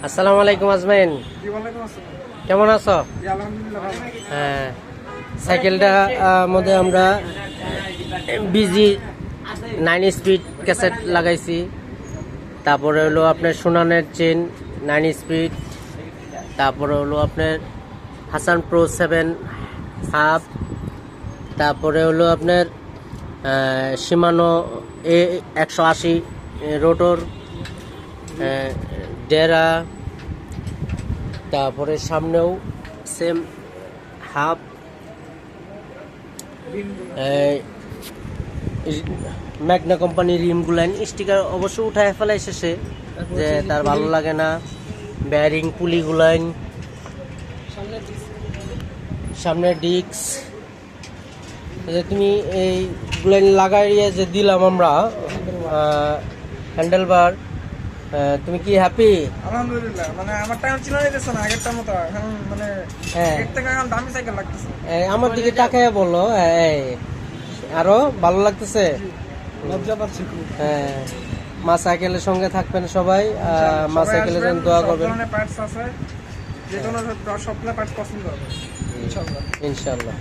আসসালামু আলাইকুম আজমাইন, কেমন আছো? হ্যাঁ, সাইকেলটা মধ্যে আমরা বিজি 9 স্পিড ক্যাসেট লাগাইছি। তারপরে হলো আপনার সুনানের চেন 9 স্পিড। তারপরে হলো আপনার হাসান প্রো 7 হাফ। তারপরে হলো আপনার শিমানো A180 রোটর ডেরা। তারপরে সামনেও সেম হাফ। ম্যাগনা কোম্পানির রিমগুলান স্টিকার অবশ্য উঠায় ফেলাই শেষে, যে তার ভালো লাগে না। ব্যারিং পুলিগুলান, সামনের ডিস্ক তুমি এইগুলো লাগাইয়ে যে দিলাম আমরা হ্যান্ডেলবার, তুমি কি হ্যাপি? আলহামদুলিল্লাহ, মানে আমার টাইম ছিল না না আগেরটার মতো। এখন মানে এর থেকে এখন দামি সাইকেল লাগতেছে। আমার দিকে তাকায় বলো, আরো ভালো লাগতেছে। লজ্জা পাচ্ছি খুব। হ্যাঁ, মা সাইকেলের সঙ্গে থাকবেন সবাই, মা সাইকেলের জন্য দোয়া করবেন। সব ধরনের পার্টস আছে, যে কোনো সব পার্টস পছন্দ হবে ইনশাআল্লাহ। ইনশাআল্লাহ।